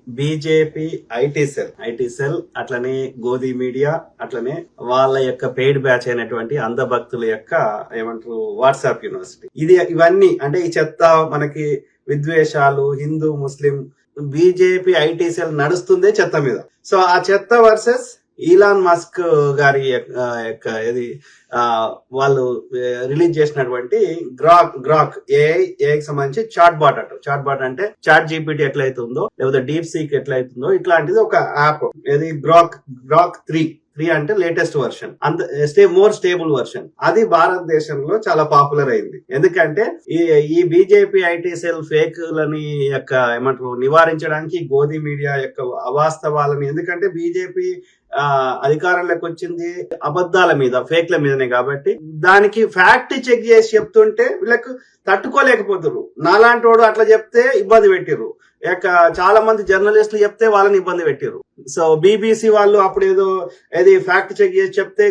BJP IT cell అట్లనే గోధి media అట్లనే వాళ్ళ యొక్క పెయిడ్ బ్యాచ్ అయినటువంటి అంధభక్తుల యొక్క ఏమంటారు వాట్సాప్ యూనివర్సిటీ ఇవన్నీ అంటే ఈ చెత్త మనకి విద్వేషాలు హిందూ ముస్లిం బీజేపీ ఐటీ సెల్ నడుస్తుందే చెత్త మీద. సో ఆ చెత్త వర్సెస్ ఈలాన్ మస్క్ గారి యొక్క ఇది వాళ్ళు రిలీజ్ చేసినటువంటి గ్రాక్ ఏఐకి సంబంధించి చాట్ బాట్ అంటారు. చాట్ బాట్ అంటే చాట్ జీపీటీ ఎట్లయితుందో లేకపోతే డీప్ సీక్ ఎట్లయితుందో ఇట్లాంటిది ఒక యాప్. ఇది గ్రాక్ 3 అంటే లేటెస్ట్ వర్షన్, అంత మోర్ స్టేబుల్ వర్షన్. అది భారతదేశంలో చాలా పాపులర్ అయింది. ఎందుకంటే ఈ బీజేపీ ఐటీ సెల్ ఫేక్లని యొక్క ఏమంటారు నివారించడానికి గోధి మీడియా యొక్క అవాస్తవాలని, ఎందుకంటే బీజేపీ అధికారంలోకి వచ్చింది అబద్ధాల మీద ఫేక్ల మీదనే కాబట్టి దానికి ఫ్యాక్ట్ చెక్ చేసి చెప్తుంటే వీళ్ళకు తట్టుకోలేకపోతున్నారు. నాలాంటి వాడు అట్లా చెప్తే ఇబ్బంది పెట్టిర్రు, చాలా మంది జర్నలిస్టులు చెప్తే వాళ్ళని ఇబ్బంది పెట్టిర్రు. సో బీబీసీ వాళ్ళు అప్పుడు ఏది ఫ్యాక్ట్ చెక్ చేసి చెప్తే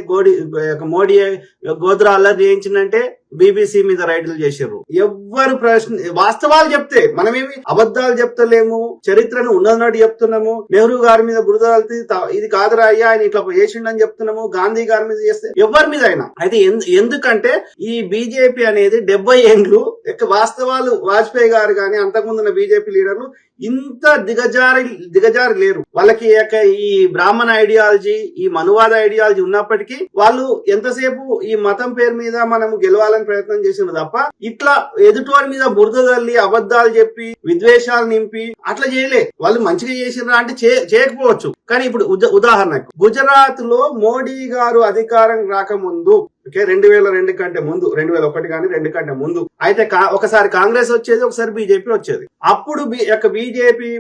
మోడీ గోద్రా అల్లరి చేయించిందంటే బీబీసీ మీద రైడ్లు చేసారు. ఎవ్వరు వాస్తవాలు చెప్తే మనమేమి అబద్ధాలు చెప్తలేము, చరిత్రను ఉన్నదన్నట్టు చెప్తున్నాము. నెహ్రూ గారి మీద బురద ఇది కాదురా అయ్యా ఆయన ఇట్లా చేసిండని చెప్తున్నాము. గాంధీ గారి మీద చేస్తే ఎవరి మీద అయినా అయితే ఎందుకంటే ఈ బీజేపీ అనేది 70 ఏండ్లు వాస్తవాలు వాజ్పేయి గారు కానీ అంతకుముందున్న బీజేపీ లీడర్లు ఇంత దిగజారి లేరు. వాళ్ళకి ఈ బ్రాహ్మణ ఐడియాలజీ ఈ మనువాద ఐడియాలజీ ఉన్నప్పటికీ వాళ్ళు ఎంతసేపు ఈ మతం పేరు మీద మనం గెలవాలని ప్రయత్నం చేసిండ్రు తప్ప ఇట్లా ఎదుటోరి మీద బురద తల్లి అబద్ధాలు చెప్పి విద్వేషాలు నింపి అట్లా చేయలే. వాళ్ళు మంచిగా చేసిండ్రా అంటే చేయకపోవచ్చు. కానీ ఇప్పుడు ఉదాహరణకు గుజరాత్ లో మోడీ గారు అధికారం రాకముందు 2002 కంటే ముందు 2001 కానీ 2 కంటే ముందు అయితే ఒకసారి కాంగ్రెస్ వచ్చేది, ఒకసారి బీజేపీ వచ్చేది. అప్పుడు బీజేపీ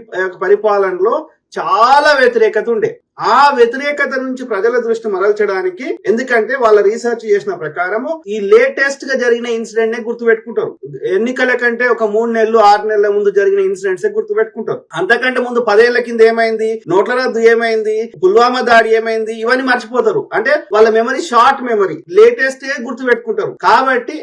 పరిపాలనలో చాలా వ్యతిరేకత ఉండే. ఆ వ్యతిరేకత నుంచి ప్రజల దృష్టి మరల్చడానికి, ఎందుకంటే వాళ్ళ రీసెర్చ్ చేసిన ప్రకారము ఈ లేటెస్ట్ గా జరిగిన ఇన్సిడెంట్ నే గుర్తు పెట్టుకుంటారు. ఎన్నికల కంటే ఒక 3 నెలలు 6 నెలల ముందు జరిగిన ఇన్సిడెంట్స్ గుర్తు పెట్టుకుంటారు. అంతకంటే ముందు 10 ఏళ్ల కింద ఏమైంది, నోట్ల రద్దు ఏమైంది, పుల్వామా దాడి ఏమైంది, ఇవన్నీ మర్చిపోతారు. అంటే వాళ్ళ మెమరీ షార్ట్ మెమరీ, లేటెస్ట్ గుర్తు పెట్టుకుంటారు. కాబట్టి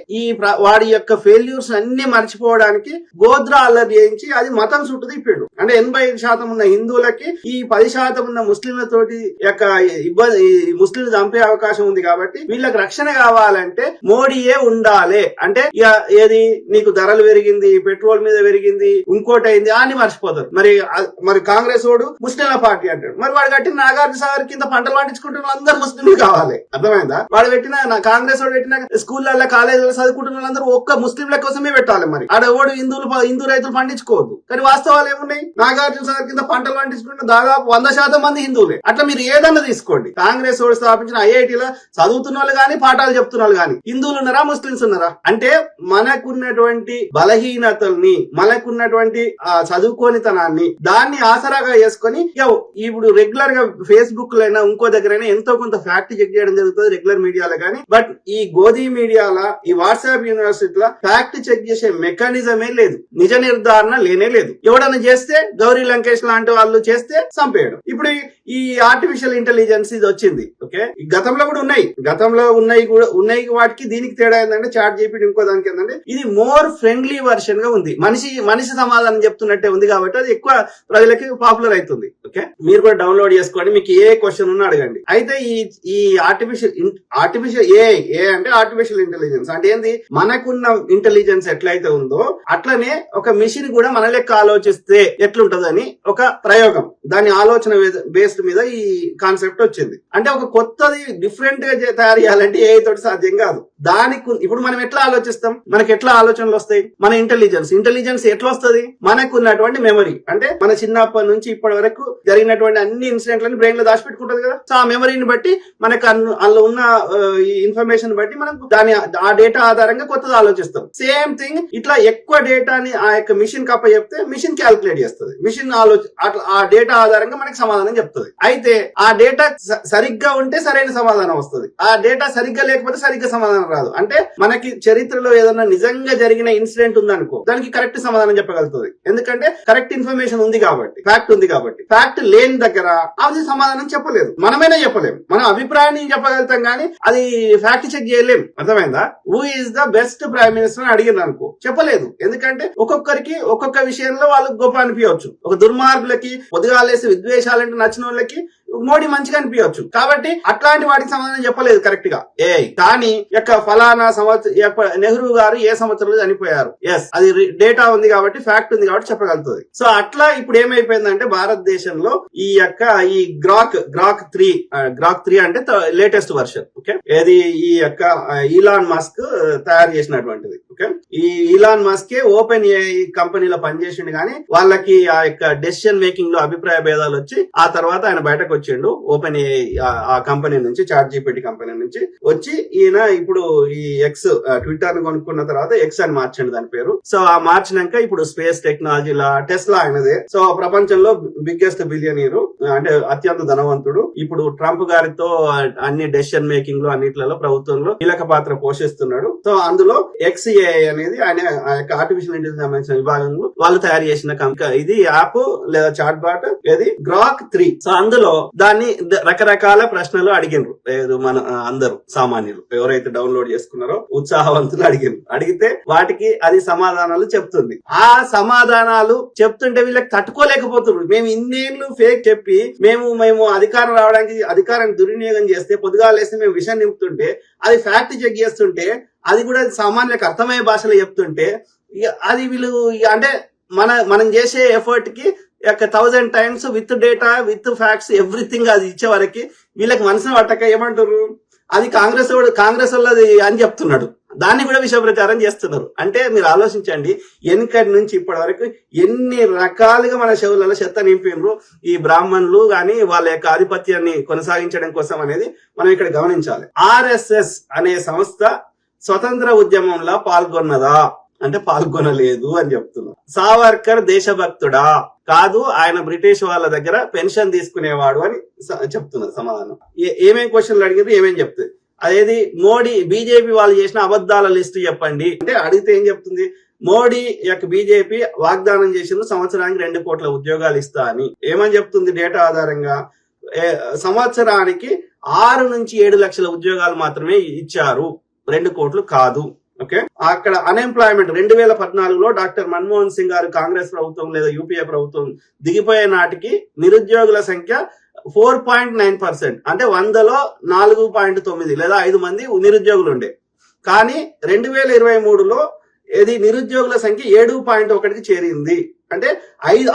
వాడి యొక్క ఫెయిల్యూర్స్ అన్ని మర్చిపోవడానికి గోద్రా అల్లరి చేయించి అది మతం చుట్టూ తిప్పాడు. అంటే 85% ఉన్న హిందువులకి ఈ 10% ఉన్న ముస్లింల తోటి యొక్క ఇబ్బంది, ముస్లింలు చంపే అవకాశం ఉంది. కాబట్టి వీళ్ళకి రక్షణ కావాలంటే మోడీయే ఉండాలి. అంటే ఏది నీకు ధరలు పెరిగింది, పెట్రోల్ మీద పెరిగింది, ఇంకోటి అయింది అని మర్చిపోతారు. మరి కాంగ్రెస్ వాడు ముస్లింల పార్టీ అంటాడు. మరి వాడు కట్టిన నాగార్జున సాగర్ కింద పంటలు పండించుకుంటున్న అందరూ ముస్లింలు కావాలి. అర్థమైందా? వాడు పెట్టిన కాంగ్రెస్ వాడు పెట్టిన స్కూళ్ళల్లో కాలేజీలో చదువుకుంటున్న వాళ్ళందరూ ఒక్క ముస్లింల కోసమే పెట్టాలి. మరి ఆడ ఓడు హిందూ రైతులు పండించుకోవద్దు. కానీ వాస్తవాలు ఏమున్నాయి? నాగార్జున సాగర్ కింద పంటలు పండించుకుంటున్న దాదాపు 100% మంది హిందువులే. అట్లా మీరు ఏదన్నా తీసుకోండి, కాంగ్రెస్ వాడు స్థాపించిన ఐఐటీలో చదువుతున్న వాళ్ళు గానీ పాఠాలు చెప్తున్న వాళ్ళు గానీ హిందువులు ఉన్నారా, ముస్లింస్ ఉన్నారా? అంటే మనకున్నటువంటి బలహీనతల్ని, మనకున్నటువంటి చదువుకోనితనాన్ని దాన్ని ఆసరాగా చేసుకొని ఇప్పుడు రెగ్యులర్ గా ఫేస్బుక్ లైనా ఇంకో దగ్గరైనా ఎంతో కొంత ఫ్యాక్ట్ చెక్ చేయడం జరుగుతుంది రెగ్యులర్ మీడియాలో కానీ. బట్ ఈ గోధి మీడియాల ఈ వాట్సాప్ యూనివర్సిటీలో ఫ్యాక్ట్ చెక్ చేసే మెకానిజమే లేదు, నిజ నిర్ధారణ లేనే లేదు. ఎవడన్నా చేస్తే గౌరీ లంకేష్ లాంటి వాళ్ళు చేస్తే చంపేయడం. ఇప్పుడు ఈ ఆర్టిఫిషియల్ ఇంటెలిజెన్స్ ఇది వచ్చింది. ఓకే, గతంలో కూడా ఉన్నాయి వాటికి దీనికి తేడా ఏంటంటే చాట్ జీపీటీ ఇంకో దానికి ఏంటంటే ఇది మోర్ ఫ్రెండ్లీ వర్షన్ గా ఉంది. మనిషి సమాధానం చెప్తున్నట్టే ఉంది కాబట్టి అది ఎక్కువ ప్రజలకి పాపులర్ అవుతుంది. ఓకే, మీరు కూడా డౌన్లోడ్ చేసుకోండి, మీకు ఏ క్వశ్చన్ ఉన్నా అడగండి. అయితే ఈ ఆర్టిఫిషియల్ ఏ అంటే ఆర్టిఫిషియల్ ఇంటెలిజెన్స్ అంటే ఏంది? మనకున్న ఇంటెలిజెన్స్ ఎట్లయితే ఉందో అట్లనే ఒక మిషన్ కూడా మన లెక్క ఆలోచిస్తే ఎట్లుంటదని ఒక ప్రయోగం, దాని ఆలోచన బేస్డ్ మీద ఈ కాన్సెప్ట్ వచ్చింది. అంటే ఒక కొత్తది డిఫరెంట్ గా తయారు చేయాలంటే ఏ తోటి సాధ్యం కాదు. దానికి ఇప్పుడు మనం ఎట్లా ఆలోచిస్తాం, మనకి ఎట్లా ఆలోచనలు వస్తాయి? మన ఇంటెలిజెన్స్ ఎట్లా వస్తుంది? మనకు ఉన్నటువంటి మెమరీ, అంటే మన చిన్నప్పటి నుంచి ఇప్పటి వరకు జరిగినటువంటి అన్ని ఇన్సిడెంట్లని బ్రెయిన్ లో దాచిపెట్టుకుంటది కదా. సో ఆ మెమరీని బట్టి మనకు అందులో ఉన్న ఇన్ఫర్మేషన్ బట్టి మనం ఆ డేటా ఆధారంగా కొత్తది ఆలోచిస్తాం. సేమ్ థింగ్ ఇట్లా ఎక్కువ డేటాని ఆ యొక్క మిషన్ కప్ప చెప్తే మిషన్ క్యాల్కులేట్ చేస్తుంది. మిషన్ ఆ డేటా ఆధారంగా మనకి సమాధానం చెప్తుంది. అయితే ఆ డేటా సరిగ్గా ఉంటే సరైన సమాధానం వస్తుంది, ఆ డేటా సరిగ్గా లేకపోతే సరిగ్గా సమాధానం రాదు. అంటే మనకి చరిత్రలో ఏదైనా నిజంగా జరిగిన ఇన్సిడెంట్ ఉందనుకో దానికి కరెక్ట్ సమాధానం చెప్పగలుగుతుంది, ఎందుకంటే కరెక్ట్ ఇన్ఫర్మేషన్ ఉంది కాబట్టి, ఫ్యాక్ట్ ఉంది కాబట్టి. ఫ్యాక్ట్ లేని దగ్గర అది సమాధానం చెప్పలేదు, మనమైనా చెప్పలేము, మన అభిప్రాయాన్ని చెప్పగలుగుతాం కానీ అది ఫ్యాక్ట్ చెక్ చేయలేం. అర్థమైందా? Who is the best prime minister అని అడిగిన అనుకో చెప్పలేదు, ఎందుకంటే ఒక్కొక్కరికి ఒక్కొక్క విషయంలో వాళ్ళు గొప్ప అనిపించవచ్చు. ఒక దుర్మార్గులకి పొద్దుగాలేసి విద్వేషాలంటే నచ్చిన వాళ్ళకి మోడీ మంచిగా అనిపించవచ్చు, కాబట్టి అట్లాంటి వాటికి సమాధానం చెప్పలేదు కరెక్ట్ గా. కానీ యొక్క ఫలానా సంవత్సరం నెహ్రూ గారు ఏ సంవత్సరంలో చనిపోయారు, ఎస్ అది డేటా ఉంది కాబట్టి, ఫ్యాక్ట్ ఉంది కాబట్టి చెప్పగలుగుతుంది. సో అట్లా ఇప్పుడు ఏమైపోయిందంటే భారతదేశంలో ఈ యొక్క ఈ గ్రాక్ 3 అంటే లేటెస్ట్ వర్షన్. ఓకే, ఏది ఈ యొక్క ఈలాన్ మస్క్ తయారు చేసినటువంటిది. ఓకే, ఈ ఈలాన్ మస్క్ ఓపెన్ ఏఐ కంపెనీలో పనిచేసిండు కానీ వాళ్ళకి ఆ యొక్క డెసిషన్ మేకింగ్ లో అభిప్రాయ భేదాలు వచ్చి ఆ తర్వాత ఆయన బయటకు వచ్చిండు ఓపెన్ ఏఐ ఆ కంపెనీ నుంచి, చాట్ జీపీటీ కంపెనీ నుంచి వచ్చి ఈయన ఇప్పుడు ఈ ఎక్స్ ట్విట్టర్ ని కొనుక్కున్న తర్వాత ఎక్స్ అని మార్చండి దాని పేరు. సో ఆ మార్చినాక ఇప్పుడు స్పేస్ టెక్నాలజీలా టెస్లా ఆయనదే. సో ప్రపంచంలో బిగ్గెస్ట్ బిలియనీరు, అంటే అత్యంత ధనవంతుడు. ఇప్పుడు ట్రంప్ గారితో అన్ని డెసిషన్ మేకింగ్ లో అన్నిట్లలో ప్రభుత్వంలో కీలక పాత్ర పోషిస్తున్నాడు. సో అందులో XAI అనేది ఆయన ఆ యొక్క ఆర్టిఫిషియల్ ఇంటెలిజెన్స్ సంబంధించిన విభాగంలో వాళ్ళు తయారు చేసిన ఇది యాప్ లేదా చాట్ బాట్ ఏది గ్రాక్ 3. సో అందులో దాన్ని రకరకాల ప్రశ్నలు అడిగినరు, లేదు మన అందరూ సామాన్యులు ఎవరైతే డౌన్లోడ్ చేసుకున్నారో ఉత్సాహవంతులు అడిగితే వాటికి అది సమాధానాలు చెప్తుంది. ఆ సమాధానాలు చెప్తుంటే వీళ్ళకి తట్టుకోలేకపోతున్నారు. మేము ఇన్నేళ్లు ఫేక్ చెప్పి మేము అధికారం రావడానికి అధికారాన్ని దుర్వినియోగం చేస్తే పొద్దుగాలేసి మేము విషయం నింపుతుంటే అది ఫ్యాక్ట్ చెక్ చేస్తుంటే అది కూడా సామాన్యులకు అర్థమయ్యే భాషలో చెప్తుంటే అది వీళ్ళు అంటే మనం చేసే ఎఫర్ట్ కి 1000 times with data with facts everything అది ఇచ్చే వరకు వీళ్ళకి మనసును పట్టక ఏమంటారు, అది కాంగ్రెస్ వాళ్ళది అని చెప్తున్నాడు. దాన్ని కూడా విషయ ప్రచారం చేస్తున్నారు. అంటే మీరు ఆలోచించండి, వెనుకటి నుంచి ఇప్పటి వరకు ఎన్ని రకాలుగా మన చెవులలో చెత్త నింపినరు ఈ బ్రాహ్మణులు గాని వాళ్ళ యొక్క ఆధిపత్యాన్ని కొనసాగించడం కోసం అనేది మనం ఇక్కడ గమనించాలి. RSS అనే సంస్థ స్వతంత్ర ఉద్యమంలో పాల్గొన్నదా అంటే పాల్గొనలేదు అని చెప్తున్నారు. సావర్కర్ దేశభక్తుడా? కాదు, ఆయన బ్రిటిష్ వాళ్ళ దగ్గర పెన్షన్ తీసుకునేవాడు అని చెప్తున్నారు సమాధానం. ఏమేం క్వశ్చన్లు అడిగారు, ఏమేం చెప్తుంది. అదేది మోడీ బీజేపీ వాళ్ళు చేసిన అబద్ధాల లిస్ట్ చెప్పండి అంటే అడిగితే ఏం చెప్తుంది, మోడీ యొక్క బీజేపీ వాగ్దానం చేసింది సంవత్సరానికి 2 కోట్ల ఉద్యోగాలు ఇస్తా అని. ఏమని చెప్తుంది డేటా ఆధారంగా, సంవత్సరానికి 6 నుంచి 7 లక్షల ఉద్యోగాలు మాత్రమే ఇచ్చారు, 2 కోట్లు కాదు. ఓకే, అక్కడ అన్ఎంప్లాయ్మెంట్ 2014లో డాక్టర్ మన్మోహన్ సింగ్ గారు కాంగ్రెస్ ప్రభుత్వం లేదా యూపీఏ ప్రభుత్వం దిగిపోయే నాటికి నిరుద్యోగుల సంఖ్య 4.9%, అంటే 100లో 4.9 లేదా 5 మంది నిరుద్యోగులు ఉండే. కానీ 2023లో ఇది నిరుద్యోగుల సంఖ్య 7.1కి చేరింది. అంటే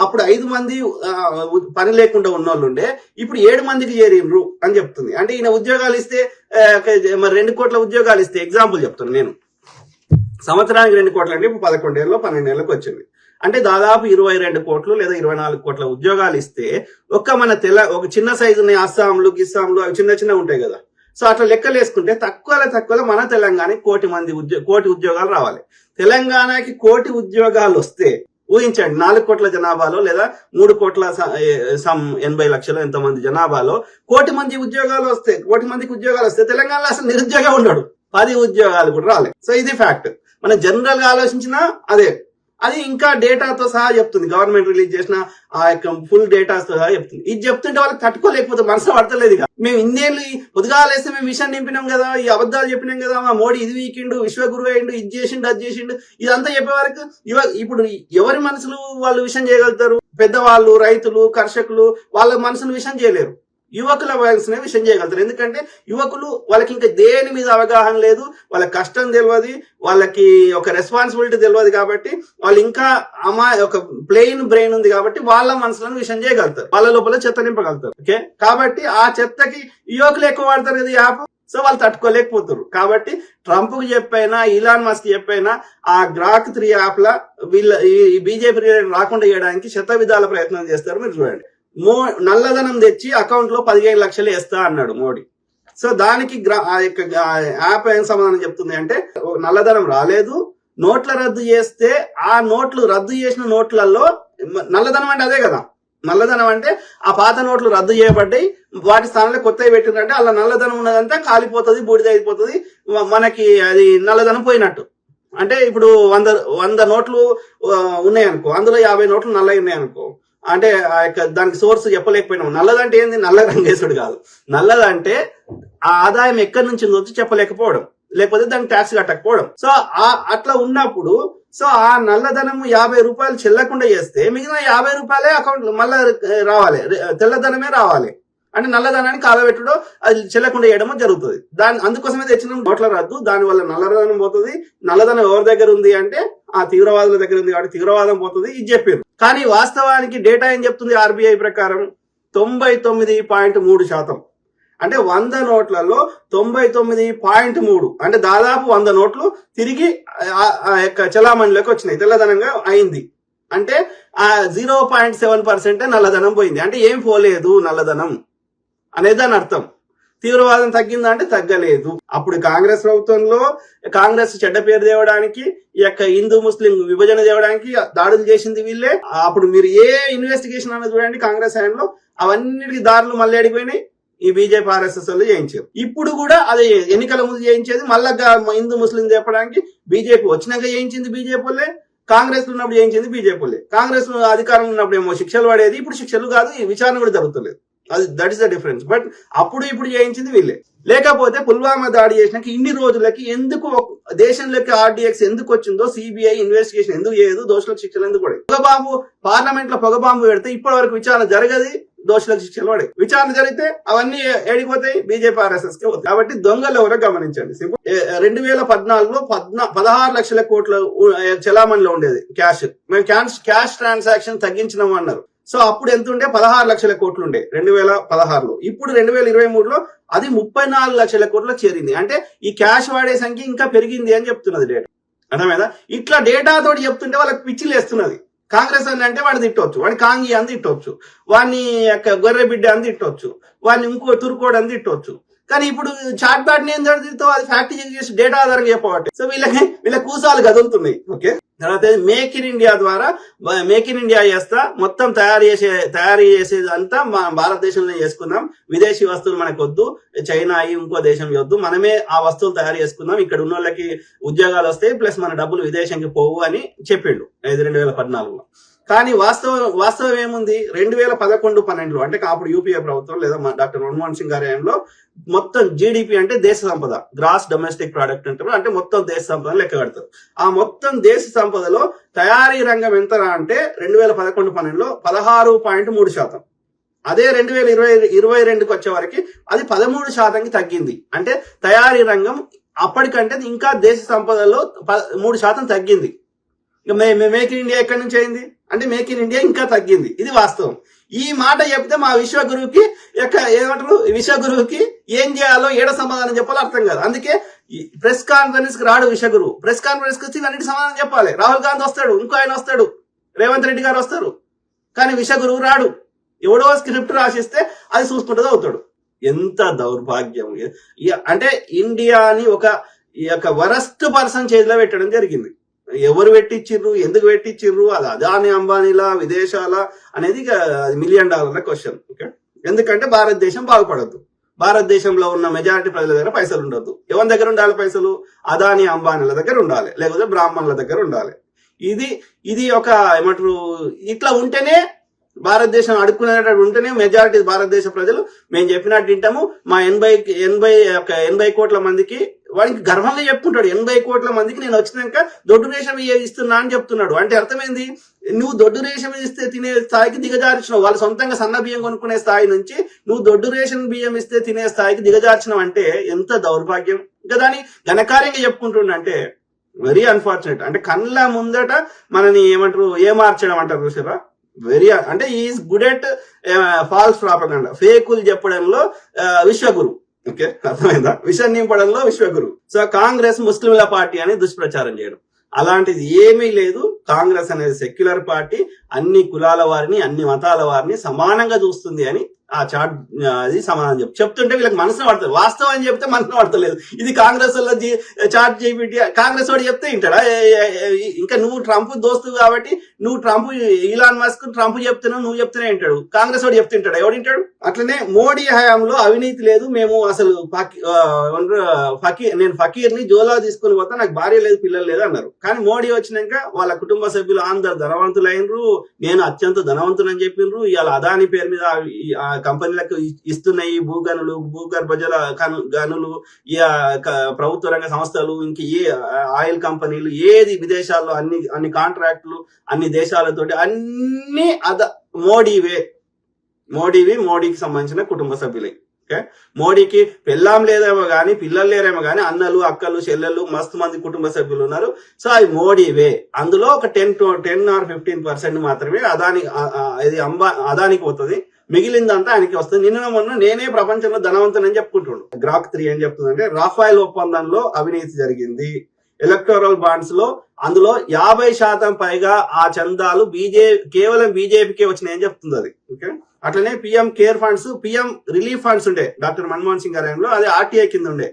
అప్పుడు 5 మంది పని లేకుండా ఉన్నోళ్ళు ఉండే, ఇప్పుడు 7 మందికి చేరిండ్రు అని చెప్తుంది. అంటే ఈయన ఉద్యోగాలు ఇస్తే మరి 2 కోట్ల ఉద్యోగాలు ఇస్తే, ఎగ్జాంపుల్ చెప్తాను నేను, సంవత్సరానికి 2 కోట్ల అంటే ఇప్పుడు 11 ఏళ్ళలో 12 ఏళ్ళకి వచ్చింది. అంటే దాదాపు 22 కోట్లు లేదా 24 కోట్ల ఉద్యోగాలు ఇస్తే మన ఒక చిన్న సైజు ఉన్నాయి అస్సాంలు గిస్సాంలు అవి చిన్న ఉంటాయి కదా. సో అట్లా లెక్కలు వేసుకుంటే తక్కువలో మన తెలంగాణకి కోటి ఉద్యోగాలు రావాలి. తెలంగాణకి 1 కోటి ఉద్యోగాలు వస్తే ఊహించండి, 4 కోట్ల జనాభాలో లేదా 3 కోట్ల 80 లక్షలు ఎంతమంది జనాభాలో 1 కోటి మంది ఉద్యోగాలు వస్తే, 1 కోటి మందికి ఉద్యోగాలు వస్తే తెలంగాణలో అసలు నిరుద్యోగం ఉన్నాడు, 10 ఉద్యోగాలు కూడా రాలేదు. సో ఇది ఫ్యాక్ట్. మనం జనరల్ గా ఆలోచించినా అదే, అది ఇంకా డేటాతో సహా చెప్తుంది. గవర్నమెంట్ రిలీజ్ చేసిన ఆ యొక్క ఫుల్ డేటాతో సహా చెప్తుంది. ఇది చెప్తుంటే వాళ్ళకి తట్టుకోలేకపోతే మనసు పడతలేదు. మేము ఇన్నేళ్ళు పొద్దుగాలేస్తే మేము విషయం నింపినాం కదా, ఈ అబద్ధాలు చెప్పినాం కదా, మా మోడీ ఇది వీకిండు, విశ్వగురు అయిండు, ఇది చేసిండు, అది చేసిండు, ఇదంతా చెప్పే వరకు ఇప్పుడు ఎవరి మనసులు వాళ్ళు విషయం చేయగలుగుతారు? పెద్దవాళ్ళు, రైతులు, కర్షకులు వాళ్ళ మనసును విషయం చేయలేరు. యువకుల వయసునే విషయం చేయగలుగుతారు. ఎందుకంటే యువకులు వాళ్ళకి ఇంకా దేని మీద అవగాహన లేదు, వాళ్ళ కష్టం తెలియదు, వాళ్ళకి ఒక రెస్పాన్సిబిలిటీ తెలియదు, కాబట్టి వాళ్ళు ఇంకా ఒక ప్లెయిన్ బ్రెయిన్ ఉంది కాబట్టి వాళ్ళ మనసులను విషయం చేయగలుగుతారు, వాళ్ళ లోపల చెత్త నింపగలుగుతారు. ఓకే, కాబట్టి ఆ చెత్తకి యువకులు ఎక్కువ వాడతారు కదా ఈ యాప్. సో వాళ్ళు తట్టుకోలేకపోతారు. కాబట్టి ట్రంప్ కు చెప్పైనా ఇలాన్ మస్క్ చెప్పైనా ఆ గ్రాక్ 3 యాప్ లా వీళ్ళ ఈ బీజేపీ రాకుండా చేయడానికి శత విధాల ప్రయత్నం చేస్తారు. మీరు చూడండి, నల్లధనం తెచ్చి అకౌంట్ లో 15 లక్షలు వేస్తా అన్నాడు మోడీ. సో దానికి యాప్ ఏం సమాధానం చెప్తుంది అంటే, నల్లధనం రాలేదు, నోట్ల రద్దు చేస్తే ఆ నోట్లు రద్దు చేసిన నోట్లలో నల్లధనం అంటే అదే కదా, నల్లధనం అంటే ఆ పాత నోట్లు రద్దు చేయబడ్డాయి, వాటి స్థానంలో కొత్తవి పెట్టిందంటే అలా నల్లధనం ఉన్నదంతా కాలిపోతుంది, బూడిద అయిపోతుంది, మనకి అది నల్లధనం పోయినట్టు. అంటే ఇప్పుడు 100 నోట్లు ఉన్నాయనుకో, అందులో 50 నోట్లు నల్లవి ఉన్నాయనుకో, అంటే దానికి సోర్స్ చెప్పలేకపోయినాం. నల్లదంటే ఏంది? నల్ల రంగేసుడు కాదు. నల్లదంటే ఆ ఆదాయం ఎక్కడి నుంచి ఉందో చెప్పలేకపోవడం, లేకపోతే దానికి ట్యాక్స్ కట్టకపోవడం. సో అట్లా ఉన్నప్పుడు సో ఆ నల్లధనం 50 రూపాయలు చెల్లకుండా చేస్తే మిగిలిన 50 రూపాయలే అకౌంట్ మళ్ళా రావాలి, తెల్లధనమే రావాలి. అంటే నల్లధనాన్ని కాలబెట్టడం, అది చెల్లకుండా చేయడమో జరుగుతుంది. అందుకోసమే తెచ్చిన నోట్ల రద్దు. దాని వల్ల నల్లధనం పోతుంది. నల్లధనం ఎవరి దగ్గర ఉంది అంటే ఆ తీవ్రవాదుల దగ్గర ఉంది కాబట్టి తీవ్రవాదం పోతుంది, ఇది చెప్పారు. కానీ వాస్తవానికి డేటా ఏం చెప్తుంది? ఆర్బీఐ ప్రకారం 99.3%. అంటే 100 నోట్లలో 99.3, అంటే దాదాపు 100 నోట్లు తిరిగి చలామణిలోకి వచ్చినాయి, తెల్లధనంగా అయింది. అంటే ఆ 0.7% నల్లధనం పోయింది. అంటే ఏం పోలేదు నల్లధనం అనేది దాని అర్థం. తీవ్రవాదం తగ్గిందా అంటే తగ్గలేదు. అప్పుడు కాంగ్రెస్ ప్రభుత్వంలో కాంగ్రెస్ చెడ్డ పేరు తేవడానికి, ఈ యొక్క హిందూ ముస్లిం విభజన తేవడానికి దాడులు చేసింది వీళ్ళే. అప్పుడు మీరు ఏ ఇన్వెస్టిగేషన్ అన్నది చూడండి కాంగ్రెస్ హయాంలో, అవన్నిటికీ దారులు మళ్ళీ అడిగిపోయినాయి, ఈ బీజేపీ ఆర్ఎస్ఎస్ వాళ్ళు చేయించారు. ఇప్పుడు కూడా అదే ఎన్నికల ముందు చేయించేది, మళ్ళా హిందూ ముస్లిం చెప్పడానికి బీజేపీ వచ్చినాక చేయించింది బీజేపీ వాళ్ళే, కాంగ్రెస్ ఉన్నప్పుడు చేయించింది బీజేపీ వాళ్ళే. కాంగ్రెస్ అధికారం ఉన్నప్పుడు ఏమో శిక్షలు పడేది, ఇప్పుడు శిక్షలు కాదు, ఈ విచారణ కూడా జరుగుతలేదు. That is the difference. But అప్పుడు ఇప్పుడు చేయించింది వీళ్ళే. లేకపోతే పుల్వామా దాడి చేసినాక ఇన్ని రోజులకి ఎందుకు దేశంలోకి ఆర్డీఎక్స్ ఎందుకు వచ్చిందో, సిబిఐ ఇన్వెస్టిగేషన్ ఎందుకు చేయదు, దోషులకు శిక్షలు ఎందుకు పడే? పొగబాంబు పార్లమెంట్ లో పొగబాంబు పెడితే ఇప్పటి వరకు విచారణ జరగదు, దోషులకు శిక్షలు పడే. విచారణ జరిగితే అవన్నీ ఏడిపోతాయి, బీజేపీ ఆర్ఎస్ఎస్ కి పోతాయి. కాబట్టి దొంగలు ఎవరో గమనించండి. 2014లో 16 లక్షల కోట్ల చలామణిలో ఉండేది క్యాష్. మేము క్యాష్ ట్రాన్సాక్షన్ తగ్గించినాం అన్నారు. సో అప్పుడు ఎంత ఉండే? 16 లక్షల కోట్లు ఉండే 2016లో. ఇప్పుడు 2023లో అది 34 లక్షల కోట్లకు చేరింది. అంటే ఈ క్యాష్ వాడే సంఖ్య ఇంకా పెరిగింది అని చెప్తున్నది డేటా. అర్థమైందా? ఇట్లా డేటా తోటి చెప్తుంటే వాళ్ళకి పిచ్చిలు వేస్తున్నది. కాంగ్రెస్ అంటే వాడిని తిట్టవచ్చు, వాడిని కాంగి అని తిట్టవచ్చు, వాడిని గొర్రె బిడ్డ అని తిట్టవచ్చు, వాడిని ఇంకో తురుకోడు అని తిట్టవచ్చు. కానీ ఇప్పుడు చాట్ బ్యాట్ ఏం జరుగుతుందో అది ఫ్యాక్ట్ చెక్ చేసి డేటా ఆధారంగా చెప్పబట్టే. సో వీళ్ళ కూసాలు కదులుతున్నాయి. ఓకే, తర్వాత మేక్ ఇన్ ఇండియా ద్వారా మేక్ ఇన్ ఇండియా చేస్తా మొత్తం తయారు చేసేదంతా మన భారతదేశంలో చేసుకుందాం, విదేశీ వస్తువులు మనకు వద్దు, చైనా ఇంకో దేశం వద్దు, మనమే ఆ వస్తువులు తయారు చేసుకుందాం, ఇక్కడ ఉన్న వాళ్ళకి ఉద్యోగాలు వస్తాయి, ప్లస్ మన డబ్బులు విదేశంకి పోవు అని చెప్పిండు 2014లో. కానీ వాస్తవం ఏముంది? 2011-12 అంటే అప్పుడు యూపీఏ ప్రభుత్వం లేదా డాక్టర్ మన్మోహన్ సింగ్ గారి హయాంలో మొత్తం జీడిపి అంటే దేశ సంపద, గ్రాస్ డొమెస్టిక్ ప్రోడక్ట్ అంటారు, అంటే మొత్తం దేశ సంపద లెక్క కడతారు. ఆ మొత్తం దేశ సంపదలో తయారీ రంగం ఎంత అంటే 2011-12లో 16.3%. అదే 2022కి వచ్చే వరకు అది 13%కి తగ్గింది. అంటే తయారీ రంగం అప్పటికంటే ఇంకా దేశ సంపదలో 3% తగ్గింది. ఇక మేక్ ఇన్ ఇండియా ఎక్కడి నుంచి అయింది అంటే మేక్ ఇన్ ఇండియా ఇంకా తగ్గింది. ఇది వాస్తవం. ఈ మాట చెప్తే మా విశ్వగురువుకి ఏమంటారు, విశ్వగురువుకి ఏం చేయాలో ఏడ సమాధానం చెప్పాలో అర్థం కాదు. అందుకే ప్రెస్ కాన్ఫరెన్స్ కి రాడు విశ్వగురువు. ప్రెస్ కాన్ఫరెన్స్ కి వచ్చి అన్నిటి సమాధానం చెప్పాలి. రాహుల్ గాంధీ వస్తాడు, ఇంకో ఆయన వస్తాడు, రేవంత్ రెడ్డి గారు వస్తారు, కానీ విశ్వగురువు రాడు. ఎవడో స్క్రిప్ట్ రాసిస్తే అది చూసుకుంటూ అవుతాడు. ఎంత దౌర్భాగ్యం! అంటే ఇండియాని ఒక వరస్ట్ పర్సన్ చేతిలో పెట్టడం జరిగింది. ఎవరు పెట్టించిర్రు, ఎందుకు పెట్టించిర్రు, అది అదాని అంబానీలా విదేశాల అనేది $1 మిలియన్ క్వశ్చన్. ఓకే, ఎందుకంటే భారతదేశం బాగుపడద్దు, భారతదేశంలో ఉన్న మెజారిటీ ప్రజల దగ్గర పైసలు ఉండొద్దు. ఎవరి దగ్గర ఉండాలి పైసలు? అదాని అంబానీల దగ్గర ఉండాలి, లేకపోతే బ్రాహ్మణుల దగ్గర ఉండాలి. ఇది ఒక ఏమంటారు, ఇట్లా ఉంటేనే భారతదేశం అడుక్కునేటట్టు ఉంటేనే మెజారిటీ భారతదేశ ప్రజలు మేము చెప్పినట్టు వింటాము. మా 80 కోట్ల మందికి వాడికి గర్వంగా చెప్పుకుంటాడు, 80 కోట్ల మందికి నేను వచ్చినాక దొడ్డు రేషం ఇస్తున్నా అని చెప్తున్నాడు. అంటే అర్థమైంది, నువ్వు దొడ్డు రేషం ఇస్తే తినే స్థాయికి దిగజార్చినావు. వాళ్ళు సొంతంగా సన్న బియ్యం కొనుక్కునే స్థాయి నుంచి నువ్వు దొడ్డు రేషన్ బియ్యం ఇస్తే తినే స్థాయికి దిగజార్చినావు. అంటే ఎంత దౌర్భాగ్యం! ఇంకా దాన్ని ఘనకార్యంగా చెప్పుకుంటుండంటే వెరీ అన్ఫార్చునేట్. అంటే కళ్ళ ముందట మనని ఏమంటారు, ఏమార్చడం అంటారు చూసారా, అంటే is good at false propaganda, ఫేకులు చెప్పడంలో విశ్వగురు. ఓకే, అర్థమైందా? విషం నింపడంలో విశ్వగురు. సో కాంగ్రెస్ ముస్లింల పార్టీ అని దుష్ప్రచారం చేయడం, అలాంటిది ఏమీ లేదు. కాంగ్రెస్ అనేది సెక్యులర్ పార్టీ, అన్ని కులాల వారిని అన్ని మతాల వారిని సమానంగా చూస్తుంది అని ఆ చాట్ అది సమాధానం చెప్తుంటే వీళ్ళకి మనసులో పడతారు. వాస్తవం అని చెప్తే మనసులో పడతలేదు. ఇది కాంగ్రెస్ వల్ల చాట్ జీపీటీ కాంగ్రెస్ వాడు చెప్తే వింటాడా? ఇంకా నువ్వు ట్రంప్ దోస్తు కాబట్టి నువ్వు ట్రంప్ ఇలాన్ మస్క్ ట్రంప్ చెప్తున్నావు, నువ్వు చెప్తూనే వింటాడు. కాంగ్రెస్ వాడు చెప్తుంటాడు, ఎవడు వింటాడు? అట్లనే మోడీ హయాంలో అవినీతి లేదు, మేము అసలు నేను ఫకీర్ని జోలా తీసుకుని పోతా, నాకు భార్య లేదు పిల్లలు లేదు అన్నారు. కానీ మోడీ వచ్చినాక వాళ్ళ కుటుంబ సభ్యులు అందరు ధనవంతులు అయినరు, నేను అత్యంత ధనవంతులని చెప్పిండ్రు. ఇవాళ అదాని పేరు మీద ఆ కంపెనీలకు ఇస్తున్నాయి భూగనులు, భూగర్భ జల గనులు, ప్రభుత్వ రంగ సంస్థలు, ఇంక ఏ ఆయిల్ కంపెనీలు, ఏది విదేశాల్లో అన్ని కాంట్రాక్టులు అన్ని దేశాలతోటి అన్ని మోడీకి సంబంధించిన కుటుంబ సభ్యులే. ఓకే, మోడీకి పెళ్ళాం లేదేమో గానీ పిల్లలు లేరేమో గానీ అన్నలు అక్కలు చెల్లెళ్ళు మస్తు మంది కుటుంబ సభ్యులు ఉన్నారు. సో అవి మోడీవే. అందులో ఒక 10 or 15% మాత్రమే అదానికి పోతుంది, మిగిలిందంతా ఆయనకి వస్తుంది. నిన్న మొన్న నేనే ప్రపంచంలో ధనవంతుని చెప్పుకుంటుండు. గ్రాక్ 3 ఏం చెప్తుందంటే రాఫైల్ ఒప్పందంలో అవినీతి జరిగింది, ఎలక్టోరల్ బాండ్స్ లో అందులో 50% పైగా ఆ చందాలు కేవలం బీజేపీకే వచ్చినాయని చెప్తుంది అది. ఓకే, అట్లనే PM care funds, PM relief funds ఉండే డాక్టర్ మన్మోహన్ సింగ్ గారు, అది ఆర్టీఐ కింద ఉండే.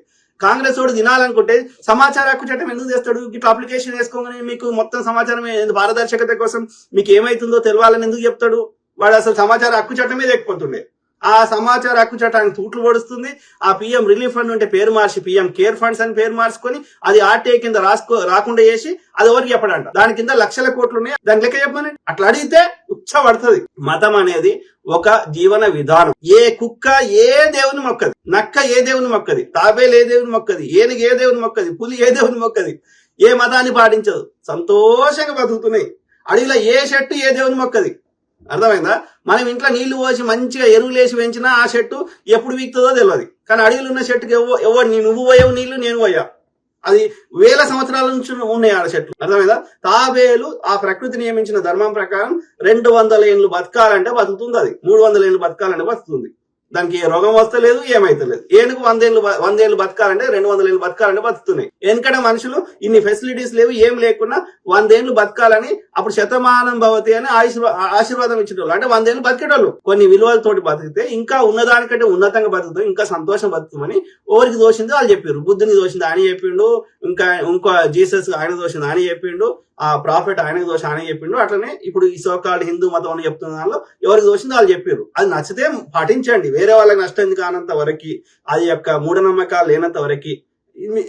కాంగ్రెస్ వాడు తినాలనుకుంటే సమాచార హక్కు చట్టం ఎందుకు తెస్తాడు? ఇట్లా అప్లికేషన్ వేసుకోగానే మీకు మొత్తం సమాచారం పారదర్శకత కోసం మీకు ఏమైతుందో తెలవాలని ఎందుకు చెప్తాడు? వాడు అసలు సమాచార హక్కు చట్టమే లేకపోతుండే. ఆ సమాచార హక్కు చట్టానికి తూట్లు పడుస్తుంది. ఆ పిఎం రిలీఫ్ ఫండ్ ఉంటే పేరు మార్చి పిఎం కేర్ ఫండ్స్ అని పేరు మార్చుకొని అది ఆర్టీఐ కింద రాకుండా చేసి అది ఎవరికి చెప్పడంట. దాని కింద లక్షల కోట్లు ఉన్నాయి, దాని లెక్క చెప్పమని. అట్లా అడిగితే ఉచ్చ పడుతుంది. మతం అనేది ఒక జీవన విధానం. ఏ కుక్క ఏ దేవుని మొక్కది, నక్క ఏ దేవుని మొక్కది, తాబేలు ఏ దేవుని మొక్కది, ఏనుగు ఏ దేవుని మొక్కది, పులి ఏ దేవుని మొక్కది, ఏ మతాన్ని పాటించదు, సంతోషంగా బతుకుతున్నాయి. అడవిలో ఏ చెట్టు ఏ దేవుని మొక్కది. అర్థమైందా? మనం ఇంట్లో నీళ్లు పోసి మంచిగా ఎరువులు వేసి పెంచినా ఆ చెట్టు ఎప్పుడు వీక్తుందో తెలియదు. కానీ అడవిలో ఉన్న చెట్టుకి నువ్వు పోయావు నీళ్లు, నేను పోయా, అది వేల సంవత్సరాల నుంచి ఉన్నాయి ఆడ చెట్లు. అర్థమైందా? తాబేలు ఆ ప్రకృతి నియమించిన ధర్మం ప్రకారం 200 ఏళ్ళు బతకాలంటే బతుకుతుంది, అది 300 ఏళ్ళు బతకాలంటే బతుకుతుంది. దానికి ఏ రోగం వస్తలేదు, ఏమైతలేదు. ఏనుగు 100 ఏళ్ళు బతకాలంటే 200 ఏళ్ళు బతకాలంటే బతుకుతున్నాయి. ఎందుకంటే మనుషులు ఇన్ని ఫెసిలిటీస్ లేవు, ఏం లేకున్నా 100 ఏళ్ళు బతకాలని అప్పుడు శతమానం భవతి అని ఆశీర్వాదం ఇచ్చేటోళ్ళు. అంటే 100 ఏళ్ళు బతికేటోళ్ళు. కొన్ని విలువలతోటి బతికితే ఇంకా ఉన్నదానికంటే ఉన్నతంగా బతుకుతాం, ఇంకా సంతోషం బతుకుతామని ఎవరికి దోషిందో వాళ్ళు చెప్పారు. బుద్ధుని దోషింది ఆయన చెప్పిండు, ఇంకో జీసస్ ఆయన దోషింది ఆయన చెప్పిండు, ఆ ప్రాఫిట్ ఆయనకు దోషం ఆయన చెప్పిండు. అట్లనే ఇప్పుడు ఈ సోకాల్డ్ హిందూ మతం అని చెప్తున్న దానిలో ఎవరికి దోషిందో వాళ్ళు చెప్పారు. అది నచ్చితే పాటించండి, వేరే వాళ్ళకి నష్టం కానంత వరకు, అది యొక్క మూఢనమ్మకాలు లేనంత వరకు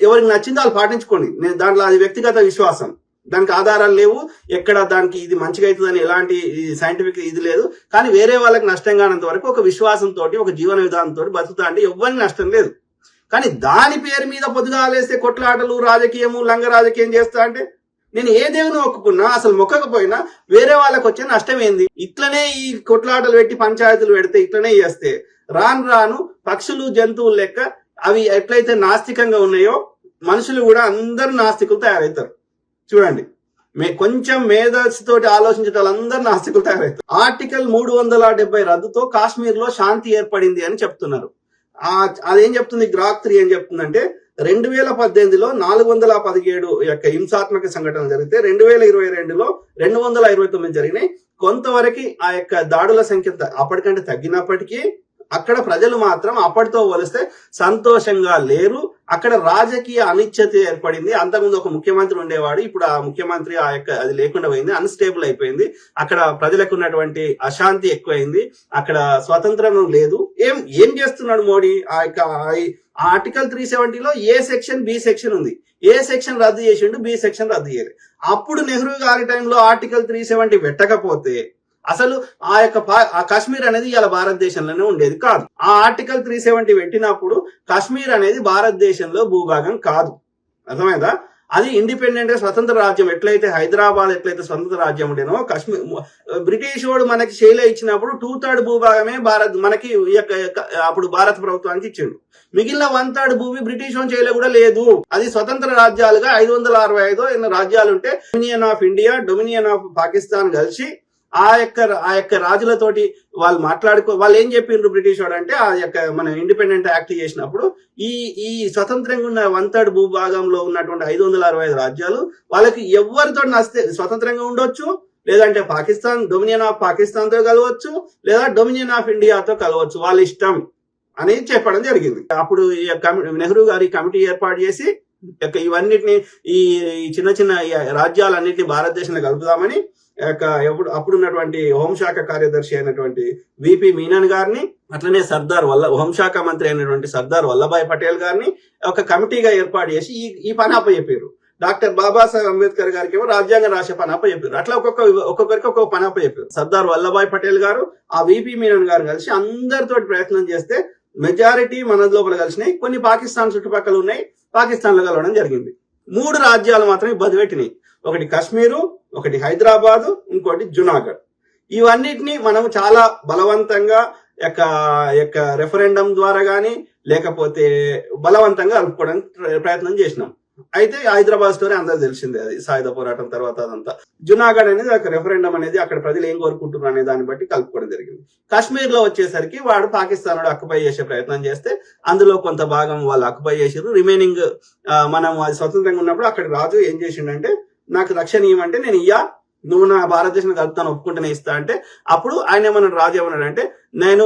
ఎవరికి నచ్చిందో వాళ్ళు పాటించుకోండి. నేను దాంట్లో అది వ్యక్తిగత విశ్వాసం, దానికి ఆధారాలు లేవు, ఎక్కడ దానికి ఇది మంచిగా అవుతుందని ఎలాంటి సైంటిఫిక్ ఇది లేదు. కానీ వేరే వాళ్ళకి నష్టం కానంత వరకు ఒక విశ్వాసంతో ఒక జీవన విధానంతో బతుకుతా అంటే ఎవరికి నష్టం లేదు. కానీ దాని పేరు మీద పొద్దుగాలేస్తే కొట్లాటలు, రాజకీయము, లంగ రాజకీయం చేస్తా అంటే నేను ఏ దేవుని మొక్కుకున్నా అసలు మొక్కకపోయినా వేరే వాళ్ళకి వచ్చే నష్టం ఏంది? ఇట్లనే ఈ కొట్లాటలు పెట్టి పంచాయతీలు పెడితే ఇట్లనే చేస్తే రాను పక్షులు జంతువులు లెక్క అవి ఎట్లయితే నాస్తికంగా ఉన్నాయో మనుషులు కూడా అందరూ నాస్తికులు తయారవుతారు. చూడండి, కొంచెం మేధస్సుతోటి ఆలోచించే వాళ్ళందరూ నాస్తికులు తయారవుతారు. ఆర్టికల్ 370 రద్దుతో కాశ్మీర్ లో శాంతి ఏర్పడింది అని చెప్తున్నారు. అదేం చెప్తుంది? గ్రాక్ 3 ఏం చెప్తుందంటే 2018లో 417 యొక్క హింసాత్మక సంఘటనలు జరిగితే 2022లో 229 జరిగినాయి. కొంతవరకు ఆ యొక్క దాడుల సంఖ్య అప్పటికంటే తగ్గినప్పటికీ అక్కడ ప్రజలు మాత్రం అప్పటితో పోలిస్తే సంతోషంగా లేరు. అక్కడ రాజకీయ అనిశ్చితి ఏర్పడింది. అంతకుముందు ఒక ముఖ్యమంత్రి ఉండేవాడు, ఇప్పుడు ఆ ముఖ్యమంత్రి ఆ యొక్క అది లేకుండా పోయింది, అన్స్టేబుల్ అయిపోయింది. అక్కడ ప్రజలకు ఉన్నటువంటి అశాంతి ఎక్కువైంది, అక్కడ స్వతంత్రం లేదు. ఏం చేస్తున్నాడు మోడీ? ఆ యొక్క ఆర్టికల్ 370లో ఏ సెక్షన్ బి సెక్షన్ ఉంది. ఏ సెక్షన్ రద్దు చేసిండు, బి సెక్షన్ రద్దు చేయలేదు. అప్పుడు నెహ్రూ గారి టైంలో ఆర్టికల్ 370 పెట్టకపోతే అసలు ఆ యొక్క కాశ్మీర్ అనేది ఇలా భారతదేశంలోనే ఉండేది కాదు. ఆ ఆర్టికల్ 370 పెట్టినప్పుడు కాశ్మీర్ అనేది భారతదేశంలో భూభాగం కాదు. అర్థమైందా? అది ఇండిపెండెంట్ గా స్వతంత్ర రాజ్యం. ఎట్లయితే హైదరాబాద్ ఎట్లయితే స్వతంత్ర రాజ్యం ఉండేనో కాశ్మీర్ బ్రిటిష్ వాడు మనకి షేలే ఇచ్చినప్పుడు 2/3 భూభాగమే మనకి అప్పుడు భారత ప్రభుత్వానికి ఇచ్చిండు. మిగిలిన 1/3 భూమి బ్రిటిష్ వాడి షేలే కూడా లేదు. అది స్వతంత్ర రాజ్యాలుగా 565 రాజ్యాలుంటే dominion of India, dominion of Pakistan కలిసి ఆ యొక్క రాజులతోటి వాళ్ళు ఏం చెప్పిండ్రు బ్రిటిష్ వాడు అంటే, ఆ యొక్క మన ఇండిపెండెంట్ యాక్ట్ చేసినప్పుడు ఈ స్వతంత్రంగా ఉన్న 1/3 భూభాగంలో ఉన్నటువంటి 565 రాజ్యాలు వాళ్ళకి ఎవరితో నస్తే స్వతంత్రంగా ఉండొచ్చు, లేదంటే పాకిస్తాన్ డొమినియన్ ఆఫ్ పాకిస్తాన్ తో కలవచ్చు, లేదా డొమినియన్ ఆఫ్ ఇండియాతో కలవచ్చు, వాళ్ళ ఇష్టం అని చెప్పడం జరిగింది. అప్పుడు నెహ్రూ గారి కమిటీ ఏర్పాటు చేసి ఇవన్నిటిని ఈ చిన్న చిన్న రాజ్యాలన్నింటినీ భారతదేశంలో కలుపుదామని అప్పుడున్నటువంటి హోంశాఖ కార్యదర్శి అయినటువంటి విపి మీనన్ గారిని, అట్లనే హోంశాఖ మంత్రి అయినటువంటి సర్దార్ వల్లభాయ్ పటేల్ గారిని ఒక కమిటీగా ఏర్పాటు చేసి ఈ పని అప్పచెప్పారు. డాక్టర్ బాబాసాహెబ్ అంబేద్కర్ గారికి ఏమో రాజ్యాంగం రాసే పని అప్పచెప్పారు. అట్లా ఒక్కొక్కరికి ఒక్కొక్క పని అప్పచెప్పారు. సర్దార్ వల్లభాయ్ పటేల్ గారు ఆ విపి మీనన్ గారు కలిసి అందరితో ప్రయత్నం చేస్తే మెజారిటీ మన లోపల కలిసినాయి. కొన్ని పాకిస్తాన్ చుట్టుపక్కల ఉన్నాయి, పాకిస్తాన్ లో కలవడం జరిగింది. 3 రాజ్యాలు మాత్రం ఇబ్బంది పెట్టినాయి. ఒకటి కాశ్మీరు, ఒకటి హైదరాబాదు, ఇంకోటి జునాగఢ్. ఇవన్నిటిని మనం చాలా బలవంతంగా రెఫరెండం ద్వారా గానీ లేకపోతే బలవంతంగా కలుపుకోవడానికి ప్రయత్నం చేసినాం. అయితే హైదరాబాద్ స్టోరీ అందరూ తెలిసిందే, అది సాయుధ పోరాటం తర్వాత అదంతా. జునాగఢ్ అనేది ఒక రెఫరెండం అనేది అక్కడ ప్రజలు ఏం కోరుకుంటున్నారు అనే దాన్ని బట్టి కలుపుకోవడం జరిగింది. కాశ్మీర్ లో వచ్చేసరికి వాడు పాకిస్తాన్ ఆక్యుపై చేసే ప్రయత్నం చేస్తే అందులో కొంత భాగం వాళ్ళు ఆక్యుపై చేసారు. రిమైనింగ్ మనం అది స్వతంత్రంగా ఉన్నప్పుడు అక్కడ రాజు ఏం చేసిండంటే, నాకు రక్షణ ఇవ్వమంటే నేను నువ్వు నా భారతదేశం కలుపుతాను ఒప్పుకుంటేనే ఇస్తా అంటే, అప్పుడు ఆయన ఏమన్నాడు, రాజు ఏమన్నాడు అంటే, నేను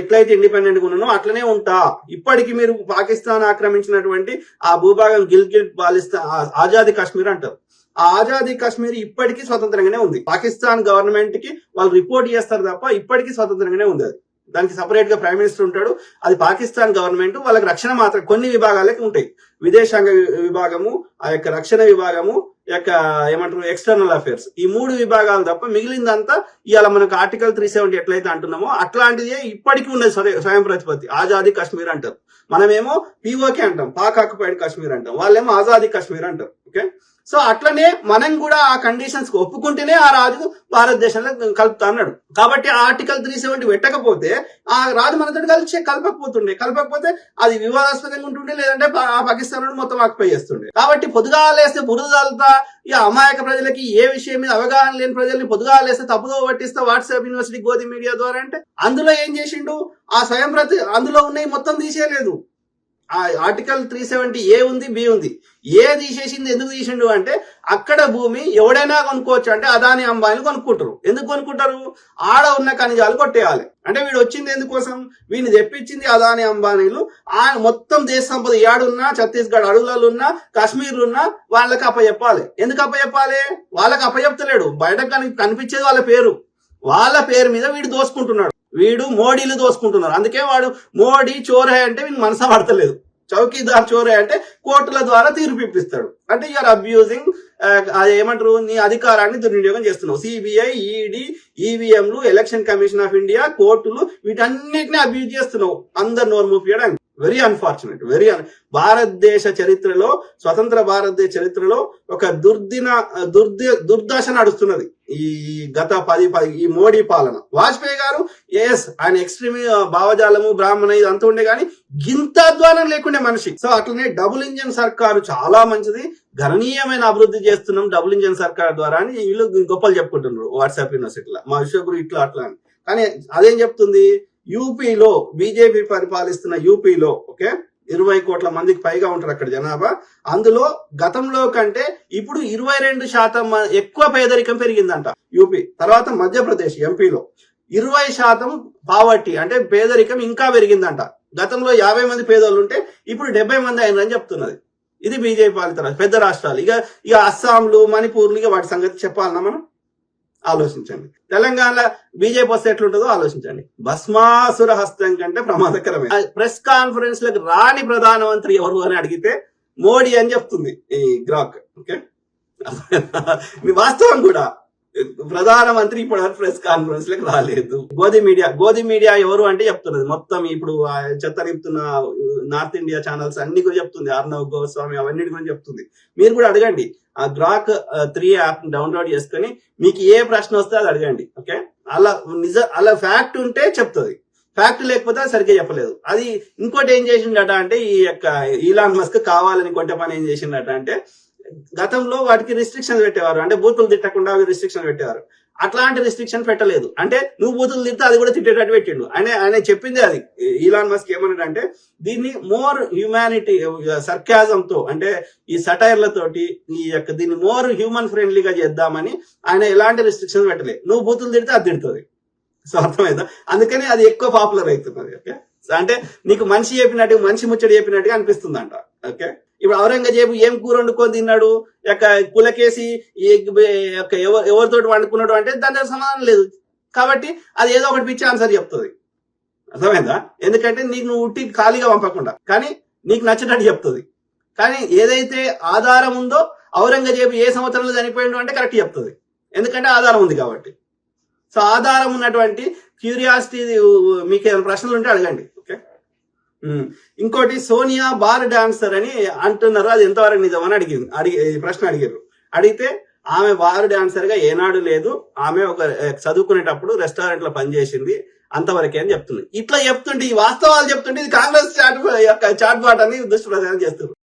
ఎట్లయితే ఇండిపెండెంట్ గా ఉన్నానో అట్లనే ఉంటా. ఇప్పటికి మీరు పాకిస్తాన్ ఆక్రమించినటువంటి ఆ భూభాగం గిల్గిట్ బాలిస్తాన్ ఆజాదీ కాశ్మీర్ అంటారు. ఆ ఆజాదీ కాశ్మీర్ ఇప్పటికీ స్వతంత్రంగానే ఉంది. పాకిస్తాన్ గవర్నమెంట్ కి వాళ్ళు రిపోర్ట్ చేస్తారు తప్ప ఇప్పటికీ స్వతంత్రంగానే ఉంది. అది దానికి సపరేట్ గా ప్రైమ్ మినిస్టర్ ఉంటాడు. అది పాకిస్తాన్ గవర్నమెంట్ వాళ్ళకి రక్షణ మాత్రం కొన్ని విభాగాలకి ఉంటాయి. విదేశాంగ విభాగము, ఆ యొక్క రక్షణ విభాగము, ఏమంటారు ఎక్స్టర్నల్ అఫేర్స్, ఈ 3 విభాగాలు తప్ప మిగిలిందంతా ఇవాళ మనకు ఆర్టికల్ 370 ఎట్లయితే అంటున్నామో అట్లాంటిదే ఇప్పటికీ ఉన్నది. స్వయం ప్రతిపత్తి ఆజాదీ కాశ్మీర్ అంటారు. మనమేమో పిఓకే అంటాం, పాక్ ఆక్యుపైడ్ కాశ్మీర్ అంటాం, వాళ్ళేమో ఆజాదీ కాశ్మీర్ అంటారు. ఓకే, సో అట్లనే మనం కూడా ఆ కండిషన్స్ ఒప్పుకుంటేనే ఆ రాజు భారతదేశంలో కలుపుతా అన్నాడు. కాబట్టి ఆర్టికల్ 370 పెట్టకపోతే ఆ రాజు మనతో కలపకపోతే అది వివాదాస్పదంగా ఉంటుండే, లేదంటే ఆ పాకిస్తాన్ మొత్తం ఆక్యుపై చేస్తుండే. కాబట్టి పొద్దుగాలేస్తే బురదలుతా ఈ అమాయక ప్రజలకి ఏ విషయం మీద అవగాహన లేని ప్రజల్ని పొద్దుగాలేస్తే తప్పుదో పట్టిస్తా వాట్సాప్ యూనివర్సిటీ గోధి మీడియా ద్వారా అంటే, అందులో ఏం చేసిండు, ఆ స్వయం అందులో ఉన్నాయి మొత్తం తీసేయలేదు. ఆ ఆర్టికల్ 370 ఏ ఉంది, బి ఉంది. ఏ తీసేసింది, ఎందుకు తీసిండు అంటే, అక్కడ భూమి ఎవడైనా కొనుక్కోవచ్చు అంటే అదాని అంబానీలు కొనుక్కుంటారు. ఎందుకు కొనుక్కుంటారు, ఆడ ఉన్న ఖనిజాలు కొట్టేయాలి అంటే. వీడు వచ్చింది ఎందుకోసం, వీడిని తెప్పించింది అదాని అంబానీలు. ఆ మొత్తం దేశ సంపద ఏడున్నా, ఛత్తీస్గఢ్ అడవులలో ఉన్నా, కాశ్మీర్ ఉన్నా వాళ్ళకి అప్పచెప్పాలి. ఎందుకు అప్పచెప్పాలి, వాళ్ళకి అప్పచెప్తలేడు, బయటకు కనిపించేది వాళ్ళ పేరు మీద వీడు దోసుకుంటున్నాడు. వీడు మోడీలు దోసుకుంటున్నారు. అందుకే వాడు మోడీ చోరే అంటే వీళ్ళు మనస పడతలేదు. చౌకీదార్ చోరే అంటే కోర్టుల ద్వారా తీర్పు ఇప్పిస్తాడు. అంటే యూఆర్ అబ్యూజింగ్, ఏమంటారు, నీ అధికారాన్ని దుర్వినియోగం చేస్తున్నావు. సిబిఐ, ఈడీ, ఈవీఎంలు, ఎలక్షన్ కమిషన్ ఆఫ్ ఇండియా, కోర్టులు, వీటన్నిటిని అబ్యూజ్ చేస్తున్నావు అందరు నోరు మూపియడానికి. Very unfortunate. భారతదేశ చరిత్రలో, స్వతంత్ర భారతదేశ చరిత్రలో ఒక దుర్దశ నడుస్తున్నది ఈ గత 10 ఈ మోడీ పాలన. వాజ్పేయి గారు ఆయన ఎక్స్ట్రీమ్ భావజాలము, బ్రాహ్మణ ఇదంతా ఉండే గానీ గింత అధ్వానం లేకుండే మనిషి. సో అట్లనే డబుల్ ఇంజన్ సర్కారు చాలా మంచిది, గణనీయమైన అభివృద్ధి చేస్తున్నాం డబుల్ ఇంజన్ సర్కార్ ద్వారా అని వీళ్ళు గొప్పలు చెప్పుకుంటున్నారు వాట్సాప్ యూనివర్సిటీలో, మా విశ్వగురు ఇట్లా అట్లా అని. కానీ అదేం చెప్తుంది, యూపీలో బీజేపీ పరిపాలిస్తున్న యూపీలో 20 కోట్ల మందికి పైగా ఉంటారు అక్కడ జనాభా. అందులో గతంలో కంటే ఇప్పుడు 22% ఎక్కువ పేదరికం పెరిగిందంట యూపీ. తర్వాత మధ్యప్రదేశ్ ఎంపీలో 20% పావర్టీ అంటే పేదరికం ఇంకా పెరిగిందంట. గతంలో 50 మంది పేదోళ్ళు ఉంటే ఇప్పుడు 70 మంది అయినని చెప్తున్నది. ఇది బీజేపీ పాలిత పెద్ద రాష్ట్రాలు. ఇక అస్సాంలు, మణిపూర్లు, వాటి సంగతి చెప్పాలన్నా మనం ఆలోచించండి. తెలంగాణలో బీజేపీ వస్తే ఎట్లుంటుందో ఆలోచించండి. భస్మాసుర హస్తం కంటే ప్రమాదకరమే. ప్రెస్ కాన్ఫరెన్స్ లకు రాని ప్రధానమంత్రి ఎవరు అని అడిగితే మోడీ అని చెప్తుంది ఈ గ్రాక్. ఓకే, వాస్తవం కూడా ప్రధానమంత్రి ఇప్పుడు ప్రెస్ కాన్ఫరెన్స్ లకు రాలేదు. గోధి మీడియా ఎవరు అంటే చెప్తున్నది మొత్తం. ఇప్పుడు చెత్త నింపుతున్న నార్త్ ఇండియా ఛానల్స్ అన్ని కూడా చెప్తుంది, అర్ణవ్ గోస్వామి అవన్నిటి గురించి చెప్తుంది. మీరు కూడా అడగండి. ఆ గ్రాక్ 3 యాప్ డౌన్లోడ్ చేసుకుని మీకు ఏ ప్రశ్న వస్తే అది అడగండి. ఓకే, అలా ఫ్యాక్ట్ ఉంటే చెప్తుంది, ఫ్యాక్ట్ లేకపోతే సరిగ్గా చెప్పలేదు. అది ఇంకోటి ఏం చేసిండట అంటే, ఈ యొక్క ఈలాన్ మస్క్ కావాలని కొంట పని ఏం చేసిండట అంటే, గతంలో వాటికి రిస్ట్రిక్షన్స్ పెట్టేవారు. అంటే బూతులు తిట్టకుండా రిస్ట్రిక్షన్ పెట్టేవారు. అట్లాంటి రిస్ట్రిక్షన్ పెట్టలేదు. అంటే నువ్వు బూతులు తిడితే అది కూడా తిట్టేటట్టు పెట్టిండు. ఆయన చెప్పింది అది. ఈలాన్ మస్క్ ఏమన్నాడు అంటే దీన్ని మోర్ హ్యూమానిటీ సర్కాజం తో, అంటే ఈ సటైర్లతోటి ఈ యొక్క దీన్ని మోర్ హ్యూమన్ ఫ్రెండ్లీగా చేద్దామని ఆయన ఎలాంటి రిస్ట్రిక్షన్ పెట్టలేదు. నువ్వు బూతులు తిడితే అది తిడుతుంది. సో అర్థమైందా? అందుకని అది ఎక్కువ పాపులర్ అవుతున్నది. ఓకే, అంటే నీకు మనిషి చెప్పినట్టు, మనిషి ముచ్చడి చెప్పినట్టుగా అనిపిస్తుందంట. ఓకే, ఇప్పుడు ఔరంగజేబు ఏం కూర వండుకొని తిన్నాడు, యొక్క కులకేసి ఎవరితో వండుకున్నాడు అంటే దాని సమాధానం లేదు. కాబట్టి అది ఏదో ఒకటి పిచ్చి ఆన్సర్ చెప్తుంది. అర్థమైందా? ఎందుకంటే నీకు నువ్వు ఉట్టి ఖాళీగా పంపకుండా, కానీ నీకు నచ్చినట్టు చెప్తుంది. కానీ ఏదైతే ఆధారం ఉందో, ఔరంగజేబు ఏ సంవత్సరంలో చనిపోయిండు అంటే కరెక్ట్ చెప్తుంది. ఎందుకంటే ఆధారం ఉంది కాబట్టి. సో ఆధారం ఉన్నటువంటి క్యూరియాసిటీ, మీకు ఏమైనా ప్రశ్నలు ఉంటే అడగండి. ఓకే, ఇంకోటి సోనియా బార్ డాన్సర్ అని అంటున్నారు, అది ఎంతవరకు నిజం అని ప్రశ్న అడిగితే ఆమె బార్ డాన్సర్ గా ఏనాడు లేదు, ఆమె ఒక చదువుకునేటప్పుడు రెస్టారెంట్ లో పనిచేసింది అంతవరకే అని చెప్తుంది. ఇట్లా చెప్తుంటే, ఈ వాస్తవాలు చెప్తుంటే ఇది కాంగ్రెస్ చాట్ బాట్ అని దుష్ప్రచారం చేస్తున్నారు.